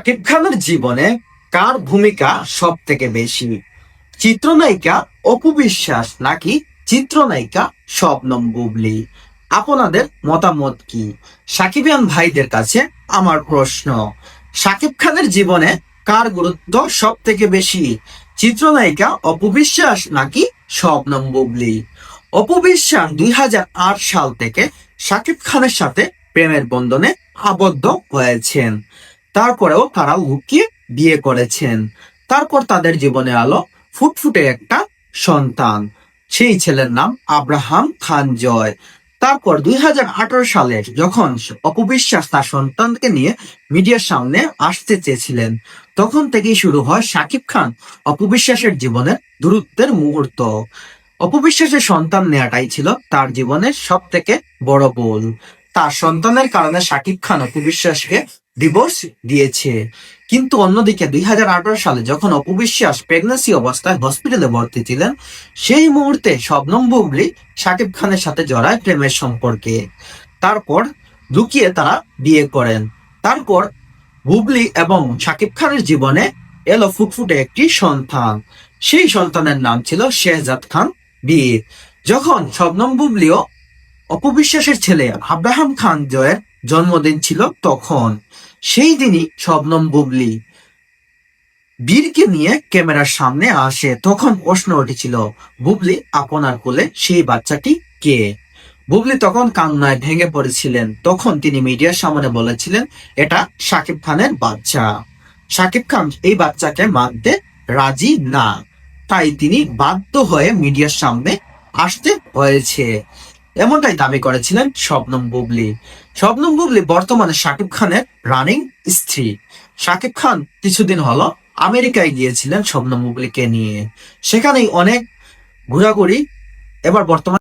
শাকিব খানের জীবনে কার ভূমিকা সব থেকে বেশি? চিত্রনায়িকা অপু বিশ্বাস নাকি চিত্রনায়িকা শবনম বুবলী? আপনাদের মতামত কি? সাকিবিয়ান ভাইদের কাছে আমার প্রশ্ন, শাকিব খানের জীবনে কার গুরুত্ব সব থেকে বেশি? চিত্রনায়িকা অপু বিশ্বাস নাকি শবনম বুবলী? অপু বিশ্বাস 2008 সাল থেকে শাকিব খানের সাথে প্রেমের বন্ধনে আবদ্ধ হয়েছেন। তারপরেও তারা লুকিয়ে বিয়ে করেছেন। তারপর তাদের জীবনে আলো ফুটফুটে একটা সন্তান। সেই ছেলের নাম আব্রাহাম খান জয়। তারপর 2018 সালে যখন অপু বিশ্বাস তার সন্তানকে নিয়ে মিডিয়ার সামনে আসতে চেয়েছিলেন, তখন থেকেই শুরু হয় শাকিব খান অপু বিশ্বাসের জীবনে দূরত্বের মুহূর্ত। অপু বিশ্বাসের সন্তান নেওয়াটাই ছিল তার জীবনের সব থেকে বড় ভুল। তার সন্তানের কারণে শাকিব খান অপু বিশ্বাসকে ডিভোর্স দিয়েছে। কিন্তু অন্যদিকে 2018 সালে যখন অপু বিশ্বাস প্রেগন্যান্সি অবস্থায় হসপিটালে ভর্তি ছিলেন, সেই মুহূর্তে শবনম বুবলী শাকিব খানের সাথে জড়ায় প্রেমের সম্পর্কে। তারপর লুকিয়ে তারা বিয়ে করেন। তারপর বুবলী এবং শাকিব খানের জীবনে এলো ফুটফুটে একটি সন্তান। সেই সন্তানের নাম ছিল শেহজাদ খান বীর। যখন শবনম বুবলীও অপু বিশ্বাসের ছেলে আব্রাহাম খান জয়ের জন্মদিন ছিল, তখন সেই দিনই শবনম বুবলী বীরকে নিয়ে ক্যামেরার সামনে আসে। তখন প্রশ্ন উঠেছিল, বুবলী আপনার কোলে সেই বাচ্চাটি কে? বুবলী তখন কান্নায় ভেঙে পড়েছিলেন। তখন তিনি মিডিয়ার সামনে বলেছিলেন, এটা শাকিব খানের বাচ্চা। শাকিব খান এই বাচ্চাকে মানতে রাজি না, তাই তিনি বাধ্য হয়ে মিডিয়ার সামনে আসতে হয়েছে। এমনটাই দাবি করেছিলেন শবনম বুবলী। শবনম বুবলী বর্তমানে শাকিব খানের রানিং স্ত্রী। শাকিব খান কিছুদিন হলো আমেরিকায় গিয়েছিলেন শবনম বুবলীকে নিয়ে, সেখানেই অনেক ঘোরাঘুরি। এবার বর্তমানে